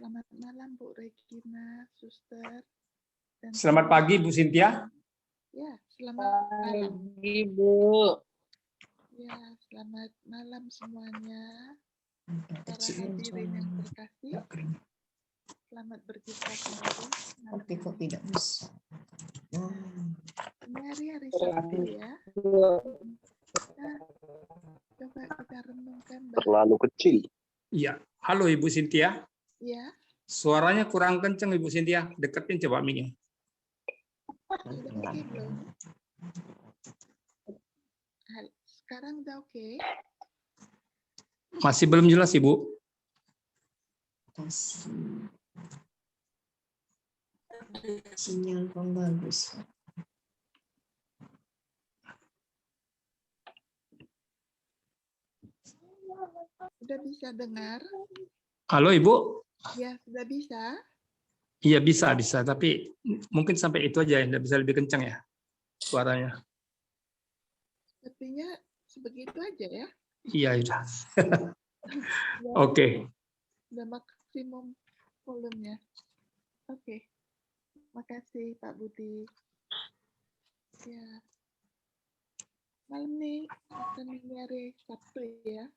Selamat malam Bu Regina, Suster. Dan Selamat pagi Bu Cynthia. Ya, selamat malam. Pagi Bu. Ya, selamat malam semuanya. Para hadirin yang terkasih, selamat berjumpa kembali. Tapi kok tidak bisa. Ini hari Sabtu ya. Nah, coba kita renungkan. Terlalu kecil. Iya. Halo Ibu Cynthia. Ya. Suaranya kurang kenceng Ibu Cynthia. Deketin coba mic-nya. Sudah oke belum? Sekarang udah oke? Masih belum jelas Ibu. Sinyal yang bagus. Sudah bisa dengar? Halo Ibu. Ya, sudah bisa. Iya bisa, tapi mungkin sampai itu aja ya, nggak bisa lebih kencang ya suaranya. Sepertinya sebegitu aja ya. Iya, udah. Oke. Udah maksimum volumenya. Oke. Makasih Pak Budi. Ya. Malam nih, akan ini hari Sabtu ya.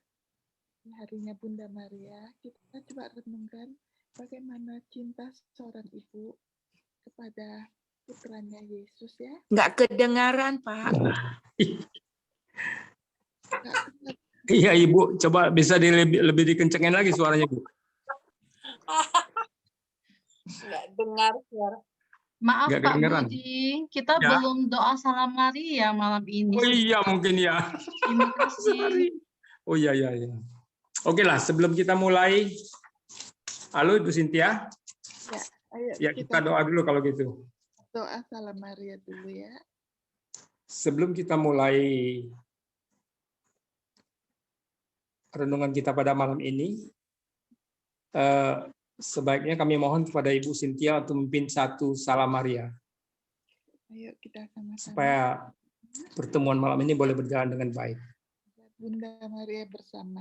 Harinya Bunda Maria. Kita coba renungkan bagaimana cinta seorang ibu kepada putranya Yesus ya. Nggak kedengaran, Pak. Iya Ibu, coba bisa lebih dikencengin lagi suaranya Bu. Nggak dengar suara. Maaf Nggak Pak kedengeran. Budi, kita Ya. belum doa salam Maria malam ini. Oh iya mungkin ya. Terima kasih. Oh iya. Oke lah, sebelum kita mulai. Halo Ibu Cynthia. Ya, ayo Ya kita doa dulu kalau gitu. doa salam Maria dulu ya. Sebelum kita mulai renungan kita pada malam ini, sebaiknya kami mohon kepada Ibu Cynthia untuk memimpin satu salam Maria. Ayo kita sama-sama. Supaya pertemuan malam ini boleh berjalan dengan baik. Bunda Maria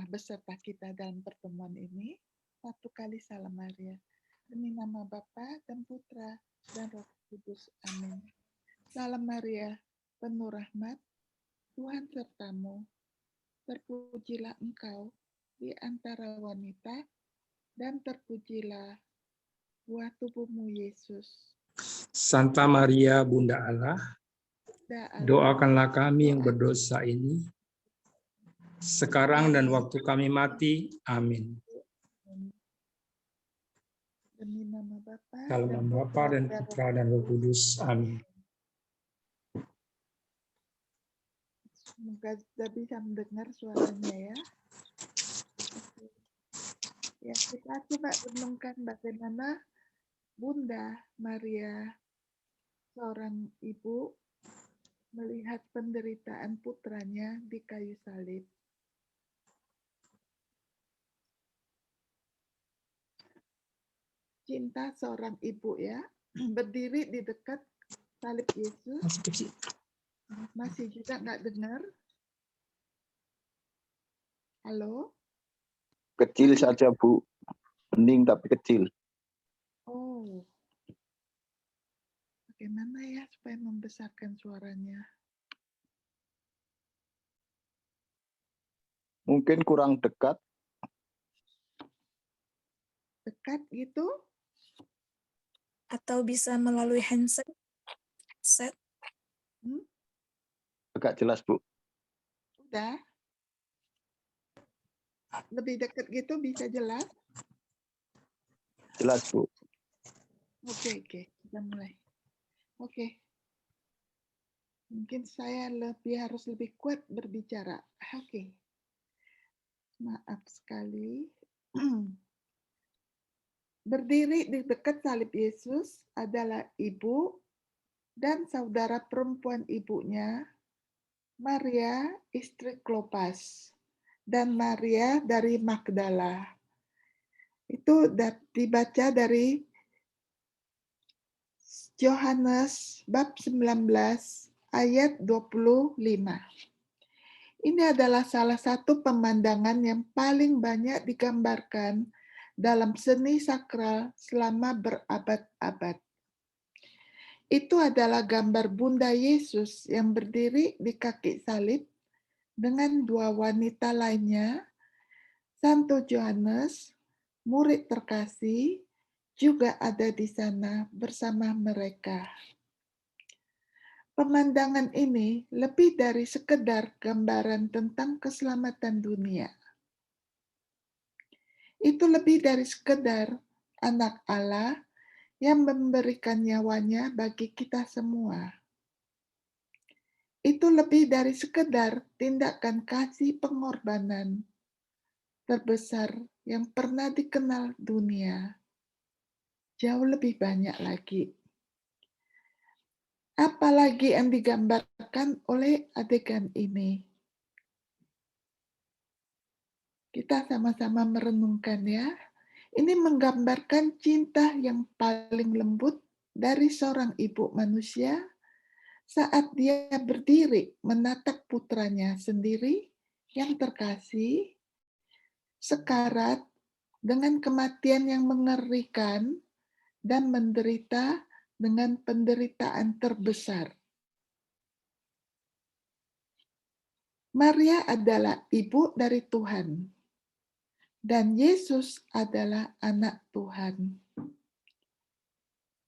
beserta kita dalam pertemuan ini. Satu kali salam Maria. Demi nama Bapa dan Putra dan Roh Kudus. Amin. Salam Maria, penuh rahmat, Tuhan sertamu. Terpujilah engkau di antara wanita, dan terpujilah buah tubuhmu Yesus. Santa Maria, Bunda Allah, doakanlah kami yang berdosa ini, sekarang dan waktu kami mati. Amin. Demi nama Bapa Dalam nama Bapa dan Putra dan Roh Kudus. Amin. Semoga sudah bisa mendengar suaranya ya. Ya, kita coba renungkan bagaimana Bunda Maria, seorang ibu, melihat penderitaan putranya di kayu salib. Cinta seorang ibu ya, berdiri di dekat salib Yesus. Masih juga nggak dengar? Halo? Kecil saja Bu. Bening tapi kecil. Oh. Bagaimana ya supaya membesarkan suaranya? Mungkin kurang dekat. Dekat gitu? Atau bisa melalui handset. Agak jelas Bu. Udah? Lebih dekat gitu bisa jelas? Jelas Bu. Oke. Kita mulai. Oke. Mungkin saya harus lebih kuat berbicara. Oke. Maaf sekali. Berdiri di dekat salib Yesus adalah ibu dan saudara perempuan ibunya, Maria istri Klopas, dan Maria dari Magdala. Itu dibaca dari Yohanes bab 19 ayat 25. Ini adalah salah satu pemandangan yang paling banyak digambarkan dalam seni sakral selama berabad-abad. Itu adalah gambar Bunda Yesus yang berdiri di kaki salib dengan dua wanita lainnya, Santo Yohanes, murid terkasih, juga ada di sana bersama mereka. Pemandangan ini lebih dari sekedar gambaran tentang keselamatan dunia. Itu lebih dari sekedar anak Allah yang memberikan nyawanya bagi kita semua. Itu lebih dari sekedar tindakan kasih pengorbanan terbesar yang pernah dikenal dunia. Jauh lebih banyak lagi. Apalagi yang digambarkan oleh adegan ini. Kita sama-sama merenungkan ya. Ini menggambarkan cinta yang paling lembut dari seorang ibu manusia saat dia berdiri menatap putranya sendiri yang terkasih, sekarat dengan kematian yang mengerikan dan menderita dengan penderitaan terbesar. Maria adalah ibu dari Tuhan. Dan Yesus adalah anak Tuhan.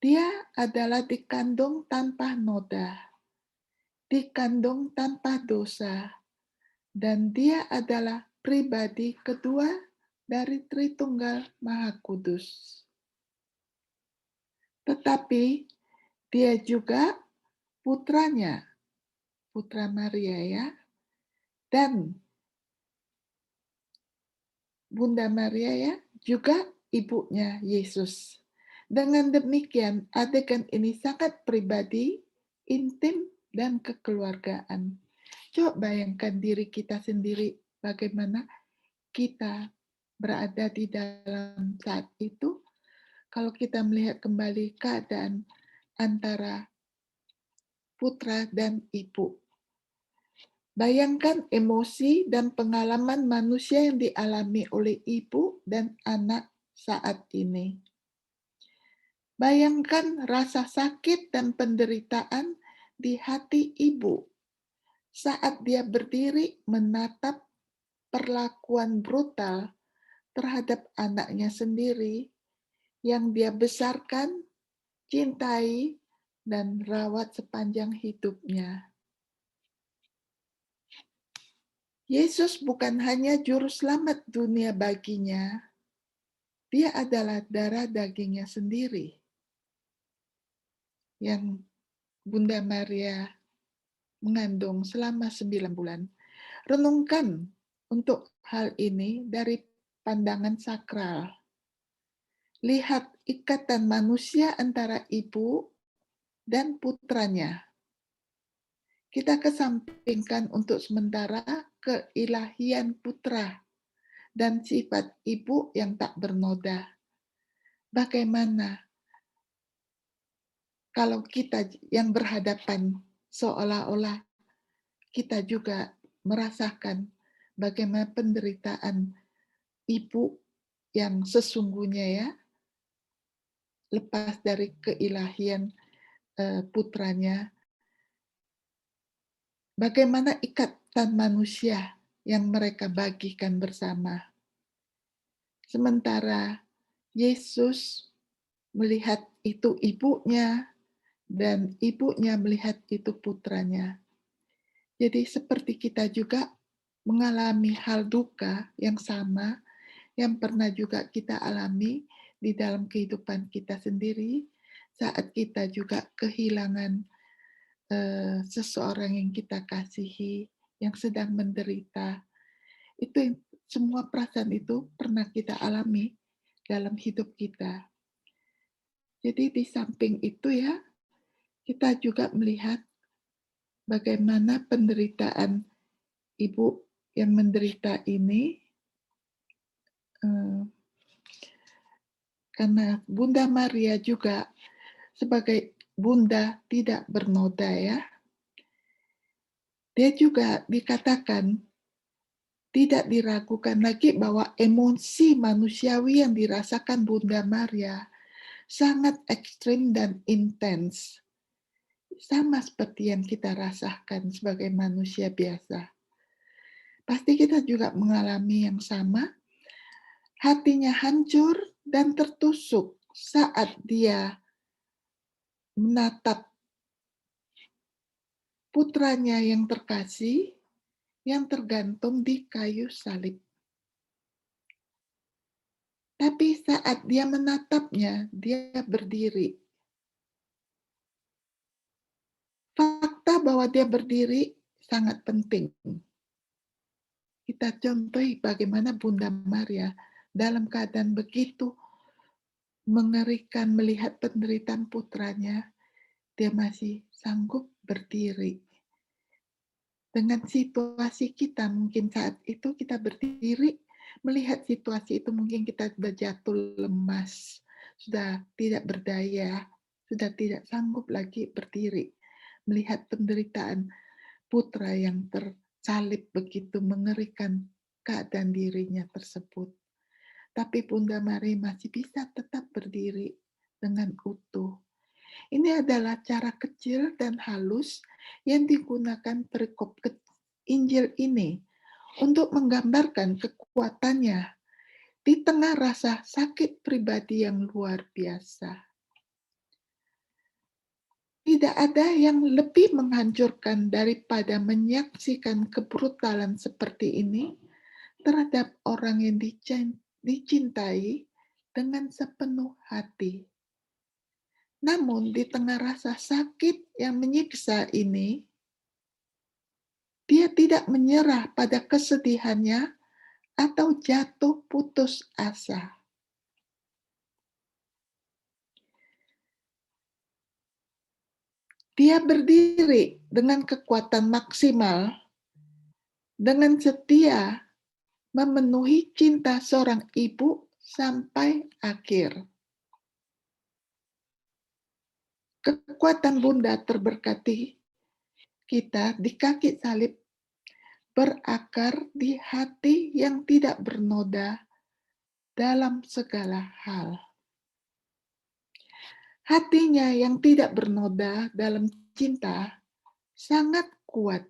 Dia adalah dikandung tanpa noda, dikandung tanpa dosa, dan dia adalah pribadi kedua dari Tritunggal Maha Kudus. Tetapi dia juga putranya, putra Maria ya, dan Bunda Maria ya, juga ibunya Yesus. Dengan demikian, adegan ini sangat pribadi, intim, dan kekeluargaan. Coba bayangkan diri kita sendiri, bagaimana kita berada di dalam saat itu, kalau kita melihat kembali keadaan antara putra dan ibu. Bayangkan emosi dan pengalaman manusia yang dialami oleh ibu dan anak saat ini. Bayangkan rasa sakit dan penderitaan di hati ibu saat dia berdiri menatap perlakuan brutal terhadap anaknya sendiri yang dia besarkan, cintai, dan rawat sepanjang hidupnya. Yesus bukan hanya juru selamat dunia baginya, dia adalah darah dagingnya sendiri yang Bunda Maria mengandung selama 9 bulan. Renungkan untuk hal ini dari pandangan sakral. Lihat ikatan manusia antara ibu dan putranya. Kita kesampingkan untuk sementara keilahian putra dan sifat ibu yang tak bernoda. Bagaimana kalau kita yang berhadapan seolah-olah kita juga merasakan bagaimana penderitaan ibu yang sesungguhnya ya, lepas dari keilahian putranya, bagaimana ikatan manusia yang mereka bagikan bersama. Sementara Yesus melihat itu ibunya, dan ibunya melihat itu putranya. Jadi seperti kita juga mengalami hal duka yang sama, yang pernah juga kita alami di dalam kehidupan kita sendiri, saat kita juga kehilangan seseorang yang kita kasihi, yang sedang menderita. Itu semua perasaan itu pernah kita alami dalam hidup kita. Jadi di samping itu ya, kita juga melihat bagaimana penderitaan ibu yang menderita ini, karena Bunda Maria juga sebagai bunda tidak bernoda ya, dia juga dikatakan tidak diragukan lagi bahwa emosi manusiawi yang dirasakan Bunda Maria sangat ekstrim dan intens. Sama seperti yang kita rasakan sebagai manusia biasa. Pasti kita juga mengalami yang sama. Hatinya hancur dan tertusuk saat dia menatap putranya yang terkasih yang tergantung di kayu salib. Tapi saat dia menatapnya, dia berdiri. Fakta bahwa dia berdiri sangat penting. Kita contohi bagaimana Bunda Maria dalam keadaan begitu mengerikan melihat penderitaan putranya, dia masih sanggup berdiri. Dengan situasi kita, mungkin saat itu kita berdiri, melihat situasi itu mungkin kita sudah jatuh lemas, sudah tidak berdaya, sudah tidak sanggup lagi berdiri. Melihat penderitaan putra yang tersalib begitu mengerikan keadaan dirinya tersebut. Tapi Bunda Maria masih bisa tetap berdiri dengan utuh. Ini adalah cara kecil dan halus yang digunakan perikop Injil ini untuk menggambarkan kekuatannya di tengah rasa sakit pribadi yang luar biasa. Tidak ada yang lebih menghancurkan daripada menyaksikan kebrutalan seperti ini terhadap orang yang dicintai dengan sepenuh hati. Namun di tengah rasa sakit yang menyiksa ini, dia tidak menyerah pada kesedihannya atau jatuh putus asa. Dia berdiri dengan kekuatan maksimal, dengan setia memenuhi cinta seorang ibu sampai akhir. Kekuatan Bunda terberkati kita di kaki salib berakar di hati yang tidak bernoda dalam segala hal. Hatinya yang tidak bernoda dalam cinta sangat kuat,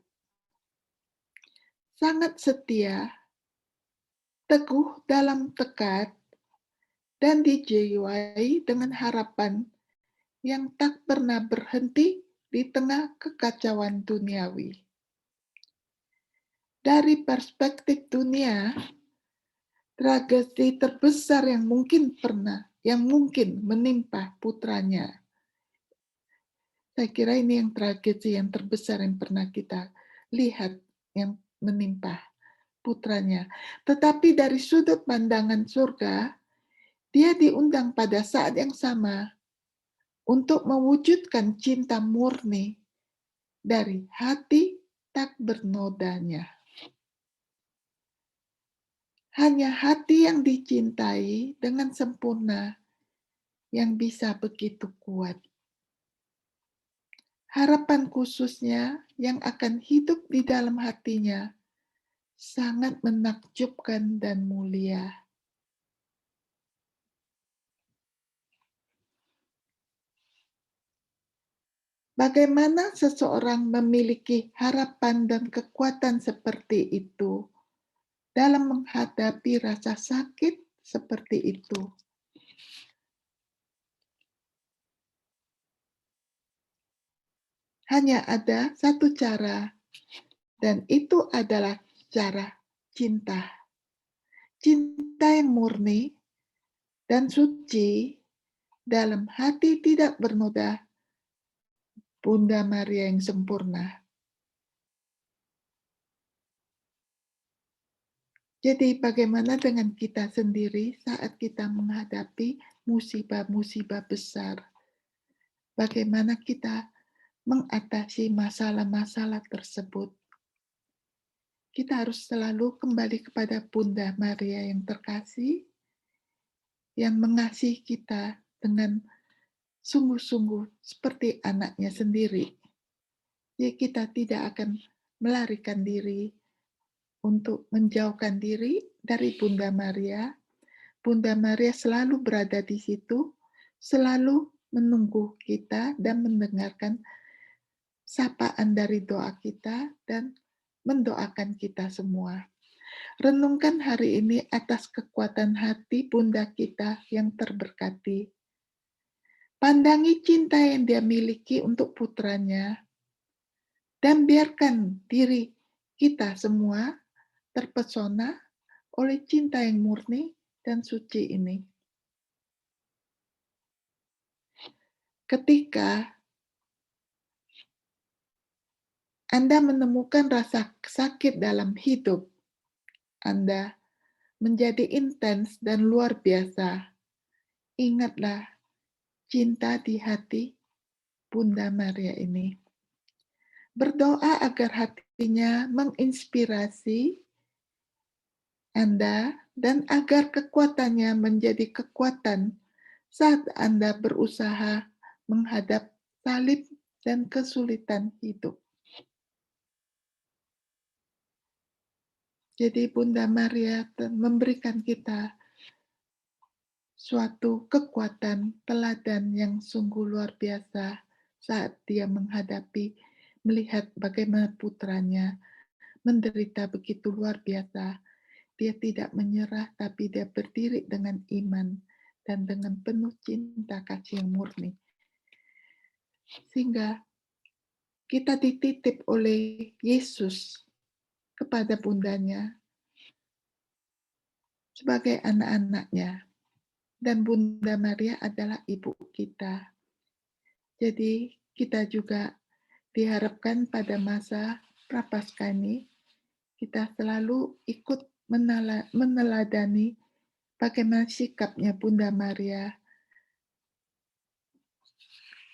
sangat setia, teguh dalam tekad, dan dijiwai dengan harapan yang tak pernah berhenti di tengah kekacauan duniawi. Dari perspektif dunia, tragedi terbesar yang mungkin menimpa putranya. Saya kira ini yang tragedi yang terbesar yang pernah kita lihat yang menimpa putranya. Tetapi dari sudut pandangan surga, dia diundang pada saat yang sama untuk mewujudkan cinta murni dari hati tak bernodanya. Hanya hati yang dicintai dengan sempurna yang bisa begitu kuat. Harapan khususnya yang akan hidup di dalam hatinya sangat menakjubkan dan mulia. Bagaimana seseorang memiliki harapan dan kekuatan seperti itu dalam menghadapi rasa sakit seperti itu? Hanya ada satu cara, dan itu adalah cara cinta. Cinta yang murni dan suci dalam hati tidak bernoda, Bunda Maria yang sempurna. Jadi bagaimana dengan kita sendiri saat kita menghadapi musibah-musibah besar? Bagaimana kita mengatasi masalah-masalah tersebut? Kita harus selalu kembali kepada Bunda Maria yang terkasih, yang mengasihi kita dengan sungguh-sungguh seperti anaknya sendiri. Jadi kita tidak akan melarikan diri untuk menjauhkan diri dari Bunda Maria. Bunda Maria selalu berada di situ, selalu menunggu kita dan mendengarkan sapaan dari doa kita dan mendoakan kita semua. Renungkan hari ini atas kekuatan hati Bunda kita yang terberkati. Pandangi cinta yang dia miliki untuk putranya, dan biarkan diri kita semua terpesona oleh cinta yang murni dan suci ini. Ketika Anda menemukan rasa sakit dalam hidup, Anda menjadi intens dan luar biasa. Ingatlah cinta di hati Bunda Maria ini. Berdoa agar hatinya menginspirasi Anda dan agar kekuatannya menjadi kekuatan saat Anda berusaha menghadap salib dan kesulitan hidup. Jadi Bunda Maria memberikan kita suatu kekuatan teladan yang sungguh luar biasa saat dia melihat bagaimana putranya menderita begitu luar biasa. Dia tidak menyerah, tapi dia berdiri dengan iman dan dengan penuh cinta kasih yang murni. Sehingga kita dititip oleh Yesus kepada bundanya sebagai anak-anaknya. Dan Bunda Maria adalah ibu kita. Jadi kita juga diharapkan pada masa Prapaskah ini, kita selalu ikut meneladani bagaimana sikapnya Bunda Maria,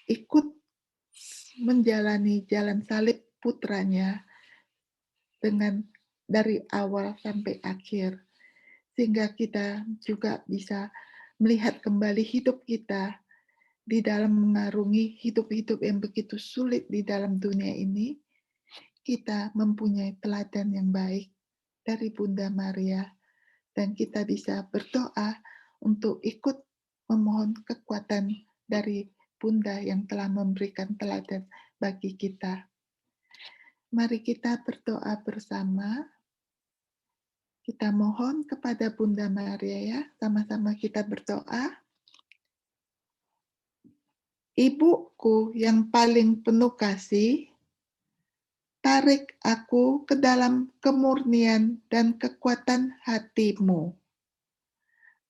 ikut menjalani jalan salib putranya dengan dari awal sampai akhir, sehingga kita juga bisa melihat kembali hidup kita di dalam mengarungi hidup-hidup yang begitu sulit di dalam dunia ini. Kita mempunyai teladan yang baik dari Bunda Maria, dan kita bisa berdoa untuk ikut memohon kekuatan dari Bunda yang telah memberikan teladan bagi kita. Mari kita berdoa bersama. Kita mohon kepada Bunda Maria ya, sama-sama kita berdoa. Ibuku yang paling penuh kasih, tarik aku ke dalam kemurnian dan kekuatan hati-Mu.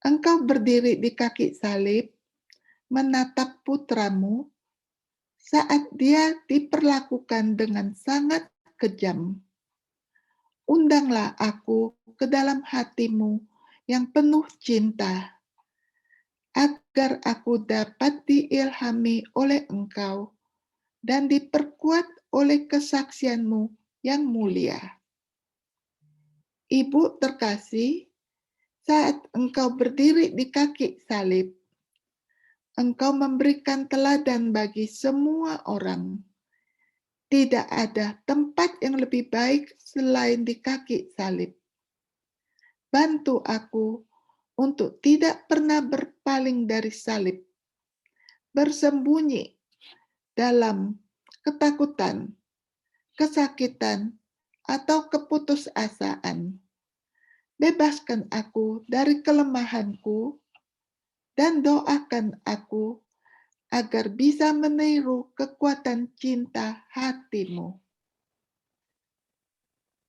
Engkau berdiri di kaki salib, menatap putramu saat dia diperlakukan dengan sangat kejam. Undanglah aku ke dalam hati-Mu yang penuh cinta, agar aku dapat diilhami oleh Engkau dan diperkuat oleh kesaksian-Mu yang mulia. Ibu terkasih, saat Engkau berdiri di kaki salib, Engkau memberikan teladan bagi semua orang. Tidak ada tempat yang lebih baik selain di kaki salib. Bantu aku untuk tidak pernah berpaling dari salib, bersembunyi dalam ketakutan, kesakitan, atau keputusasaan. Bebaskan aku dari kelemahanku dan doakan aku agar bisa meniru kekuatan cinta hati-Mu.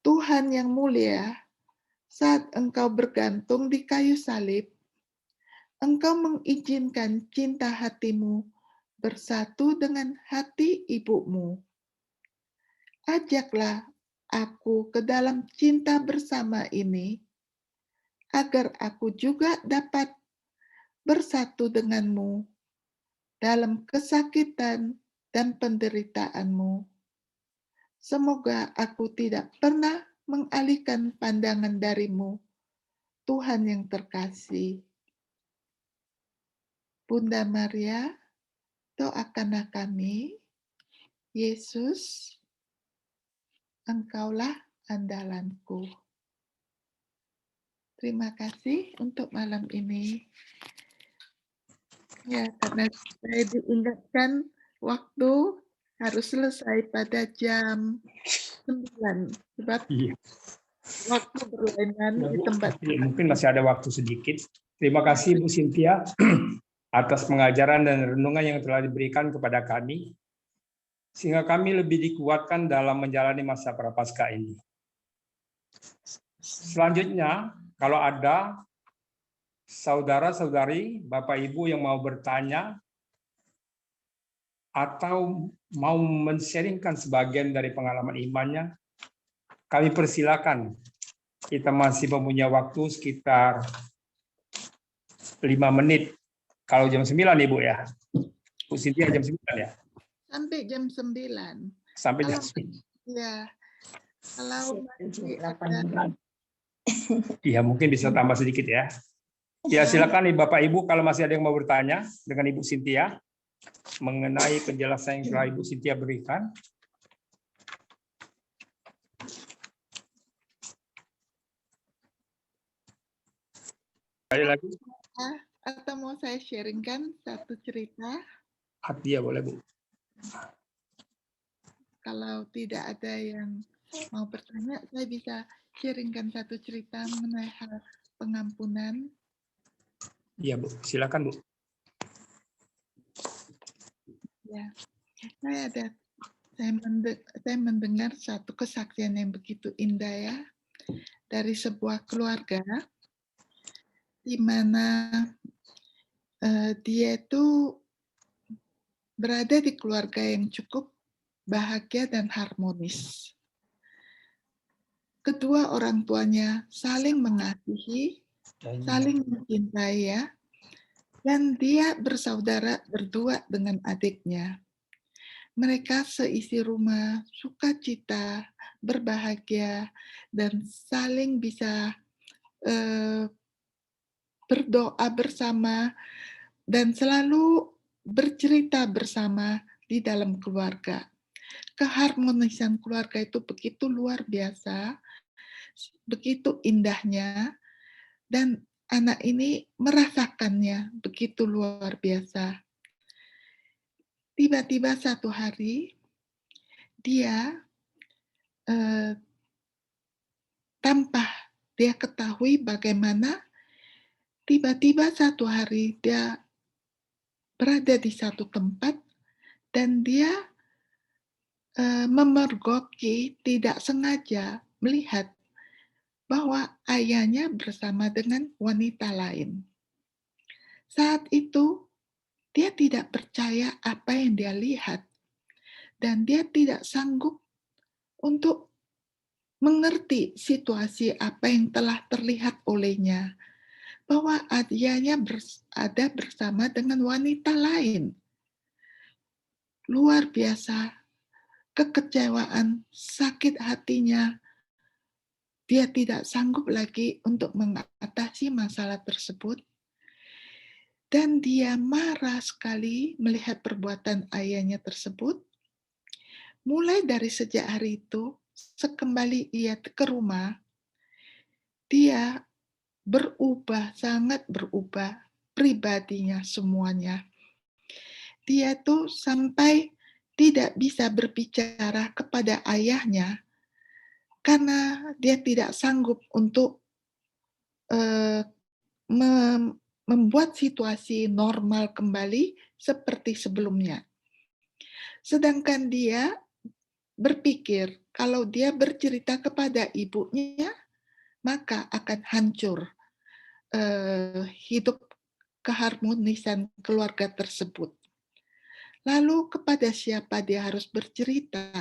Tuhan yang mulia, saat Engkau bergantung di kayu salib, Engkau mengizinkan cinta hati-Mu bersatu dengan hati ibumu. Ajaklah aku ke dalam cinta bersama ini, agar aku juga dapat bersatu denganmu dalam kesakitan dan penderitaanmu. Semoga aku tidak pernah mengalihkan pandangan dari-Mu, Tuhan yang terkasih. Bunda Maria, doakanlah kami. Yesus, Engkaulah andalanku. Terima kasih untuk malam ini. Ya, karena saya diingatkan waktu harus selesai pada jam 9. Sebab Iya. waktu berlainan Ya, di Bu. tempat. Mungkin masih ada waktu sedikit. Terima kasih Bu Cynthia atas pengajaran dan renungan yang telah diberikan kepada kami, sehingga kami lebih dikuatkan dalam menjalani masa Prapaskah ini. Selanjutnya, kalau ada saudara-saudari, Bapak Ibu yang mau bertanya atau mau men-sharingkan sebagian dari pengalaman imannya, kami persilakan. Kita masih mempunyai waktu sekitar 5 menit. Kalau jam 9, Ibu ya. Bu Cynthia jam 9 ya? Sampai jam 9. Sampai jam Kalau, 9. ya, kalau masih 8 ada, menit. Iya, mungkin bisa tambah sedikit ya. Ya, silakan nih Bapak Ibu kalau masih ada yang mau bertanya dengan Ibu Cynthia mengenai penjelasan yang telah Ibu Cynthia berikan. Sekali lagi. atau mau saya sharingkan satu cerita? Iya, boleh Bu. Kalau tidak ada yang mau bertanya, saya bisa sharingkan satu cerita mengenai hal pengampunan. Iya Bu, silakan Bu. Ya, saya mendengar satu kesaksian yang begitu indah ya dari sebuah keluarga di mana dia itu berada di keluarga yang cukup bahagia dan harmonis. Kedua orang tuanya saling mengasihi, saling mencintai ya, dan dia bersaudara berdua dengan adiknya. Mereka seisi rumah, sukacita, berbahagia, dan saling bisa berdoa bersama dan selalu bercerita bersama di dalam keluarga. Keharmonisan keluarga itu begitu luar biasa, begitu indahnya, dan anak ini merasakannya begitu luar biasa. Tiba-tiba satu hari, dia tanpa dia ketahui bagaimana tiba-tiba satu hari dia berada di satu tempat dan dia memergoki, tidak sengaja melihat bahwa ayahnya bersama dengan wanita lain. Saat itu, dia tidak percaya apa yang dia lihat, dan dia tidak sanggup untuk mengerti situasi apa yang telah terlihat olehnya, bahwa ayahnya ada bersama dengan wanita lain. Luar biasa, kekecewaan, sakit hatinya. Dia tidak sanggup lagi untuk mengatasi masalah tersebut. Dan dia marah sekali melihat perbuatan ayahnya tersebut. Mulai dari sejak hari itu, sekembali ia ke rumah, dia berubah, sangat berubah pribadinya semuanya. Dia tuh sampai tidak bisa berbicara kepada ayahnya karena dia tidak sanggup untuk membuat situasi normal kembali seperti sebelumnya. Sedangkan dia berpikir kalau dia bercerita kepada ibunya, maka akan hancur hidup keharmonisan keluarga tersebut. Lalu kepada siapa dia harus bercerita?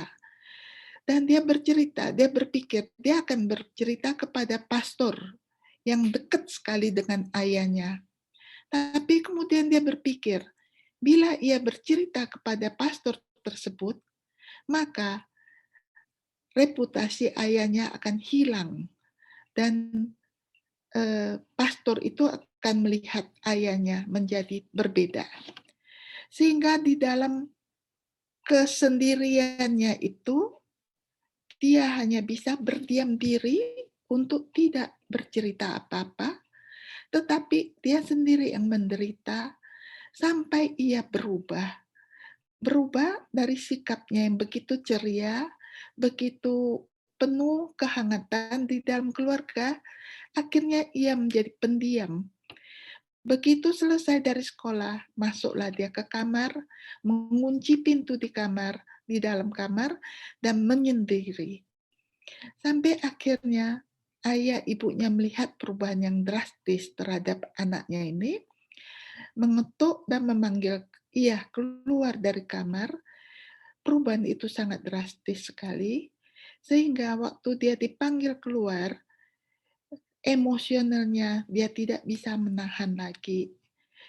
Dan dia bercerita, dia berpikir dia akan bercerita kepada pastor yang dekat sekali dengan ayahnya. Tapi kemudian dia berpikir, bila ia bercerita kepada pastor tersebut, maka reputasi ayahnya akan hilang. Dan pastor itu akan melihat ayahnya menjadi berbeda. Sehingga di dalam kesendiriannya itu, dia hanya bisa berdiam diri untuk tidak bercerita apa-apa, tetapi dia sendiri yang menderita sampai ia berubah. Berubah dari sikapnya yang begitu ceria, begitu penuh kehangatan di dalam keluarga, akhirnya ia menjadi pendiam. Begitu selesai dari sekolah, masuklah dia ke kamar, mengunci pintu di kamar, di dalam kamar, dan menyendiri. Sampai akhirnya ayah ibunya melihat perubahan yang drastis terhadap anaknya ini, mengetuk dan memanggil ia keluar dari kamar. Perubahan itu sangat drastis sekali, sehingga waktu dia dipanggil keluar, emosionalnya dia tidak bisa menahan lagi.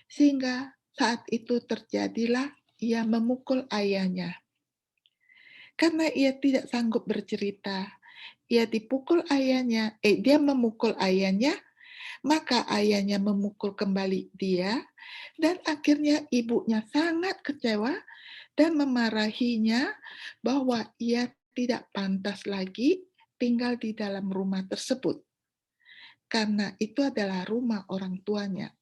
Sehingga saat itu terjadilah ia memukul ayahnya. Karena ia tidak sanggup bercerita, ia dipukul ayahnya, dia memukul ayahnya, maka ayahnya memukul kembali dia, dan akhirnya ibunya sangat kecewa dan memarahinya bahwa ia tidak pantas lagi tinggal di dalam rumah tersebut. Karena itu adalah rumah orang tuanya.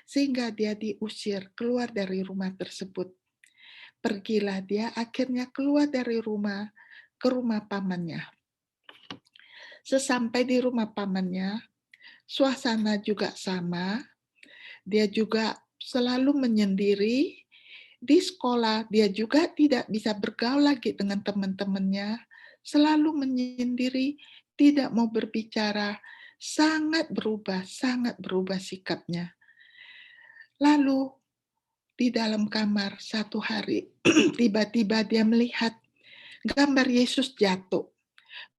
Sehingga dia diusir keluar dari rumah tersebut. Pergilah dia akhirnya keluar dari rumah ke rumah pamannya. Sesampai di rumah pamannya, suasana juga sama. Dia juga selalu menyendiri. Di sekolah dia juga tidak bisa bergaul lagi dengan teman-temannya. Selalu menyendiri, tidak mau berbicara, sangat berubah sikapnya. Lalu di dalam kamar satu hari, tiba-tiba dia melihat gambar Yesus jatuh.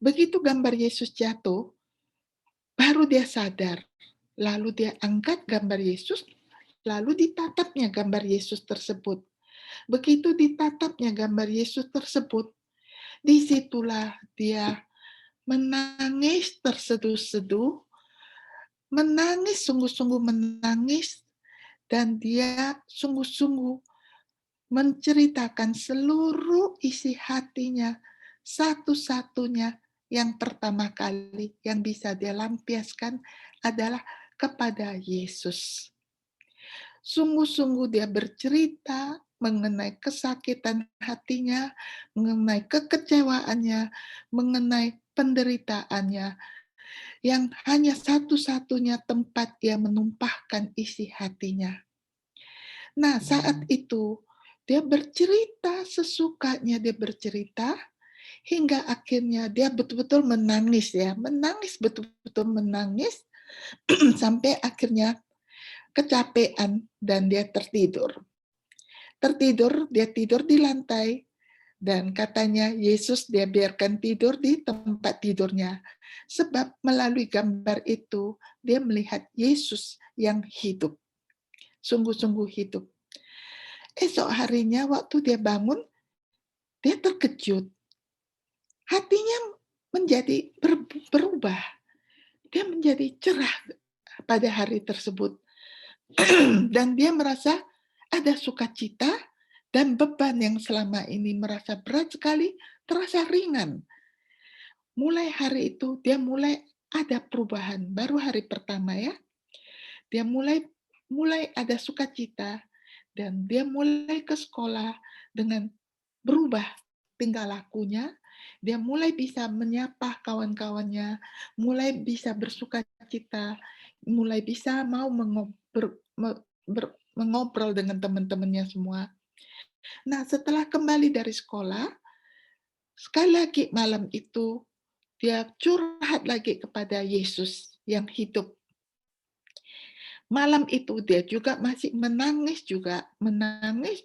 Begitu gambar Yesus jatuh, baru dia sadar. Lalu dia angkat gambar Yesus, lalu ditatapnya gambar Yesus tersebut. Begitu ditatapnya gambar Yesus tersebut, disitulah dia menangis terseduh-seduh, menangis sungguh-sungguh menangis, dan dia sungguh-sungguh menceritakan seluruh isi hatinya, satu-satunya yang pertama kali yang bisa dia lampiaskan adalah kepada Yesus. Sungguh-sungguh dia bercerita mengenai kesakitan hatinya, mengenai kekecewaannya, mengenai penderitaannya, yang hanya satu-satunya tempat dia menumpahkan isi hatinya. Nah, saat itu dia bercerita sesukanya, dia bercerita hingga akhirnya dia betul-betul menangis ya, menangis betul-betul menangis sampai akhirnya kecapean dan dia tertidur. Dia tidur di lantai dan katanya Yesus dia biarkan tidur di tempat tidurnya. Sebab melalui gambar itu dia melihat Yesus yang hidup. Sungguh-sungguh hidup. Esok harinya waktu dia bangun, dia terkejut. Hatinya menjadi berubah. Dia menjadi cerah pada hari tersebut. Dan dia merasa ada sukacita dan beban yang selama ini merasa berat sekali, terasa ringan. Mulai hari itu, dia mulai ada perubahan. Baru hari pertama ya, dia mulai ada sukacita, dan dia mulai ke sekolah dengan berubah tingkah lakunya. Dia mulai bisa menyapa kawan-kawannya, mulai bisa bersukacita, mulai bisa mau mengobrol dengan teman-temannya semua. Nah, setelah kembali dari sekolah, sekali lagi malam itu, dia curhat lagi kepada Yesus yang hidup. Malam itu dia juga masih menangis juga, menangis,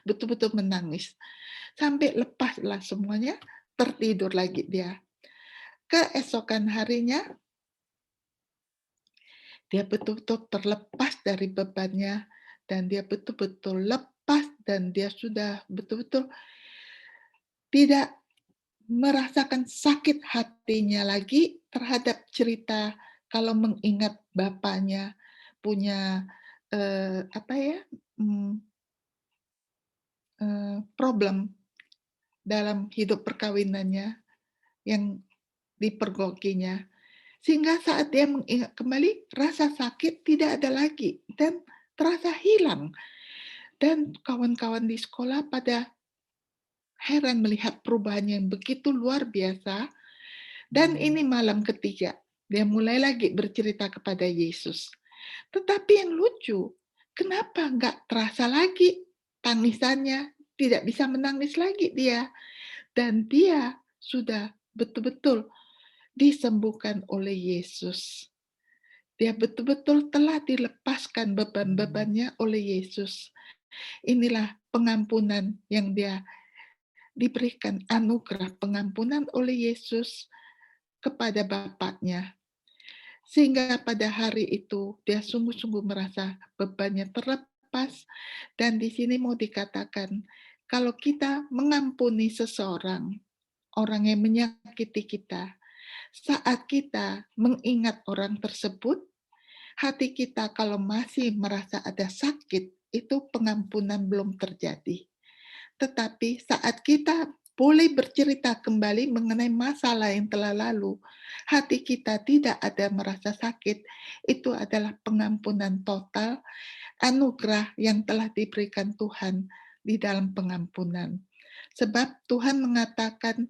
betul-betul menangis. Sampai lepaslah semuanya, tertidur lagi dia. Keesokan harinya, dia betul-betul terlepas dari bebannya, dan dia betul-betul lepas, dan dia sudah betul-betul tidak merasakan sakit hatinya lagi terhadap cerita kalau mengingat bapaknya punya problem dalam hidup perkawinannya yang dipergokinya. Sehingga saat dia mengingat kembali, rasa sakit tidak ada lagi dan terasa hilang. Dan kawan-kawan di sekolah pada heran melihat perubahan yang begitu luar biasa. Dan ini malam ketiga, dia mulai lagi bercerita kepada Yesus. Tetapi yang lucu, kenapa nggak terasa lagi tangisannya, tidak bisa menangis lagi dia. Dan dia sudah betul-betul disembuhkan oleh Yesus. Dia betul-betul telah dilepaskan beban-bebannya oleh Yesus. Inilah pengampunan yang dia diberikan, anugerah pengampunan oleh Yesus kepada Bapaknya. Sehingga pada hari itu dia sungguh-sungguh merasa bebannya terlepas. Dan di sini mau dikatakan, kalau kita mengampuni seseorang, orang yang menyakiti kita, saat kita mengingat orang tersebut, hati kita kalau masih merasa ada sakit, itu pengampunan belum terjadi. Tetapi saat kita boleh bercerita kembali mengenai masalah yang telah lalu, hati kita tidak ada merasa sakit, itu adalah pengampunan total, anugerah yang telah diberikan Tuhan di dalam pengampunan. Sebab Tuhan mengatakan,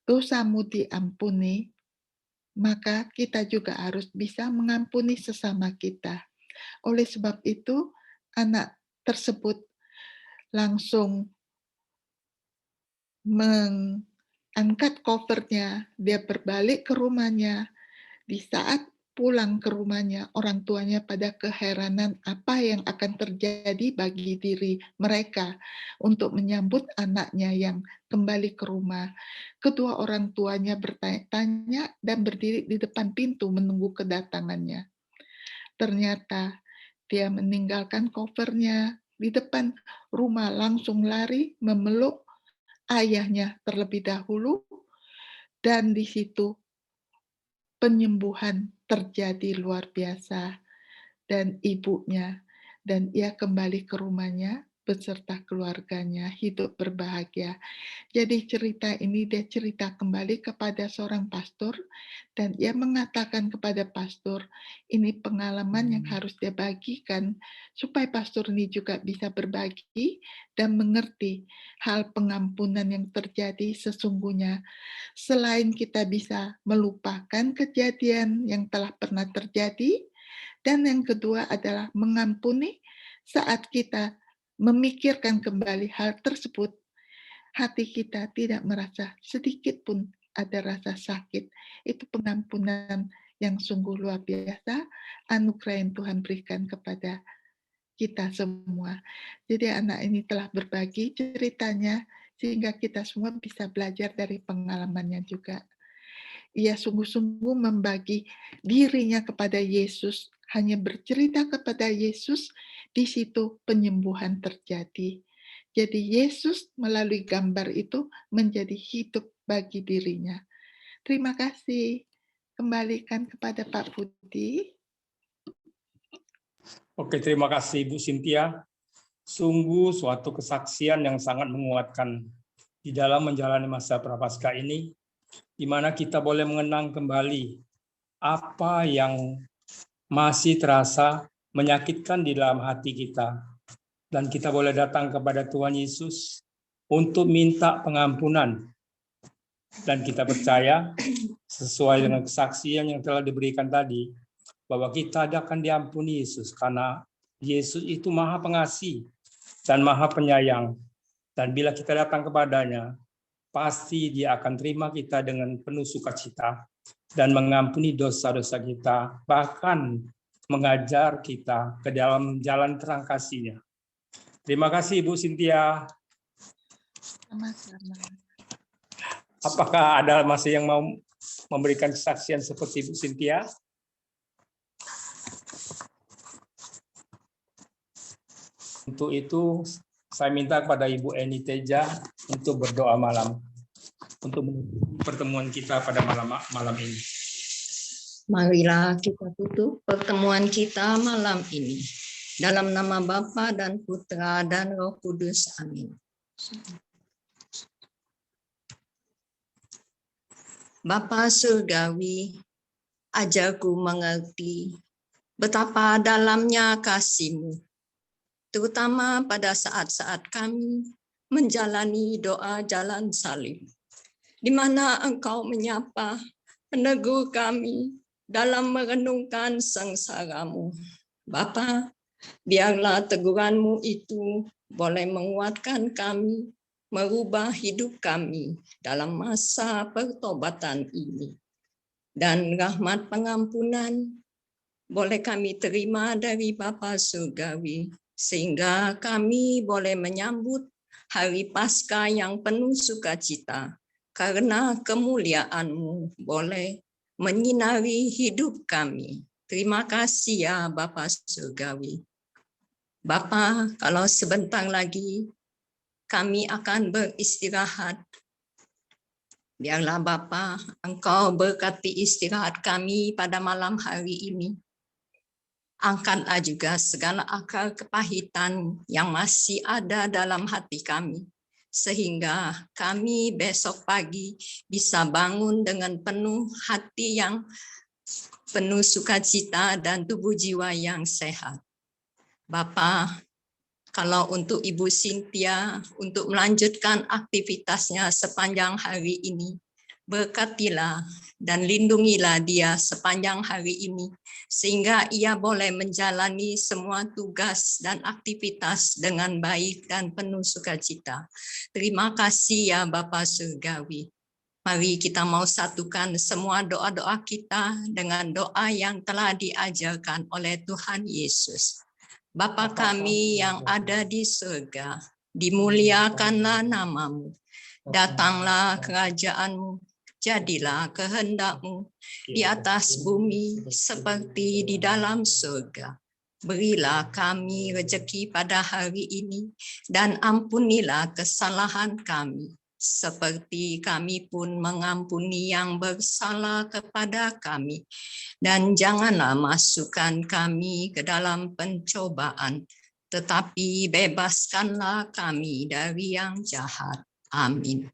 dosamu diampuni, maka kita juga harus bisa mengampuni sesama kita. Oleh sebab itu, anak tersebut langsung mengangkat kopernya, dia berbalik ke rumahnya. Di saat pulang ke rumahnya, orang tuanya pada keheranan apa yang akan terjadi bagi diri mereka untuk menyambut anaknya yang kembali ke rumah. Kedua orang tuanya bertanya-tanya dan berdiri di depan pintu menunggu kedatangannya. Ternyata dia meninggalkan kopernya di depan rumah, langsung lari memeluk ayahnya terlebih dahulu, dan di situ penyembuhan terjadi luar biasa, dan ibunya, dan ia kembali ke rumahnya beserta keluarganya, hidup berbahagia. Jadi cerita ini dia cerita kembali kepada seorang pastor, dan ia mengatakan kepada pastor, ini pengalaman yang harus dia bagikan, supaya pastor ini juga bisa berbagi dan mengerti hal pengampunan yang terjadi sesungguhnya. Selain kita bisa melupakan kejadian yang telah pernah terjadi, dan yang kedua adalah mengampuni saat kita memikirkan kembali hal tersebut, hati kita tidak merasa sedikit pun ada rasa sakit. Itu pengampunan yang sungguh luar biasa, anugerah yang Tuhan berikan kepada kita semua. Jadi anak ini telah berbagi ceritanya, sehingga kita semua bisa belajar dari pengalamannya juga. Ia sungguh-sungguh membagi dirinya kepada Yesus, hanya bercerita kepada Yesus, di situ penyembuhan terjadi. Jadi Yesus melalui gambar itu menjadi hidup bagi dirinya. Terima kasih. Kembalikan kepada Pak Budi. Oke, terima kasih Ibu Cynthia. Sungguh suatu kesaksian yang sangat menguatkan di dalam menjalani masa Prapaskah ini, di mana kita boleh mengenang kembali apa yang masih terasa menyakitkan di dalam hati kita. Dan kita boleh datang kepada Tuhan Yesus untuk minta pengampunan. Dan kita percaya, sesuai dengan kesaksian yang telah diberikan tadi, bahwa kita akan diampuni Yesus, karena Yesus itu Maha Pengasih dan Maha Penyayang. Dan bila kita datang kepadanya, pasti Dia akan terima kita dengan penuh sukacita dan mengampuni dosa-dosa kita, bahkan mengajar kita ke dalam jalan terang kasih-Nya. Terima kasih Ibu Cynthia. Sama-sama. Apakah ada masih yang mau memberikan kesaksian seperti Ibu Cynthia? Untuk itu, saya minta kepada Ibu Eni Teja untuk berdoa malam, untuk pertemuan kita pada malam ini. Marilah kita tutup pertemuan kita malam ini. Dalam nama Bapa dan Putra dan Roh Kudus. Amin. Bapa surgawi, ajarku mengerti betapa dalamnya kasih-Mu, terutama pada saat-saat kami menjalani doa jalan salib, di mana Engkau menyapa, menegur kami dalam merenungkan sengsara-Mu. Bapa, biarlah teguran-Mu itu boleh menguatkan kami, merubah hidup kami dalam masa pertobatan ini. Dan rahmat pengampunan boleh kami terima dari Bapa surgawi, sehingga kami boleh menyambut hari Paskah yang penuh sukacita, karena kemuliaan-Mu boleh menyinari hidup kami. Terima kasih ya Bapa surgawi. Bapa, kalau sebentar lagi kami akan beristirahat, biarlah Bapa, Engkau berkati istirahat kami pada malam hari ini. Angkatlah juga segala akal kepahitan yang masih ada dalam hati kami, sehingga kami besok pagi bisa bangun dengan penuh hati yang penuh sukacita dan tubuh jiwa yang sehat. Bapa, kalau untuk Ibu Cynthia untuk melanjutkan aktivitasnya sepanjang hari ini, berkatilah dan lindungilah dia sepanjang hari ini, sehingga ia boleh menjalani semua tugas dan aktivitas dengan baik dan penuh sukacita. Terima kasih ya Bapa surgawi. Mari kita mau satukan semua doa-doa kita dengan doa yang telah diajarkan oleh Tuhan Yesus. Bapa kami yang ada di surga, dimuliakanlah nama-Mu. Datanglah kerajaan-Mu, jadilah kehendak-Mu di atas bumi seperti di dalam surga. Berilah kami rezeki pada hari ini dan ampunilah kesalahan kami, seperti kami pun mengampuni yang bersalah kepada kami. Dan janganlah masukkan kami ke dalam pencobaan, tetapi bebaskanlah kami dari yang jahat. Amin.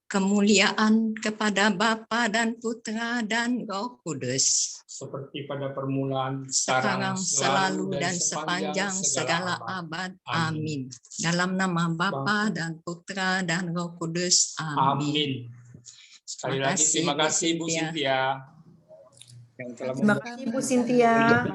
Kemuliaan kepada Bapa dan Putra dan Roh Kudus, seperti pada permulaan, sekarang, selalu, dan sepanjang segala abad. Amin. Dalam nama Bapa dan Putra dan Roh Kudus. Amin. Sekali lagi terima kasih Bu Cynthia. Terima kasih Bu Cynthia.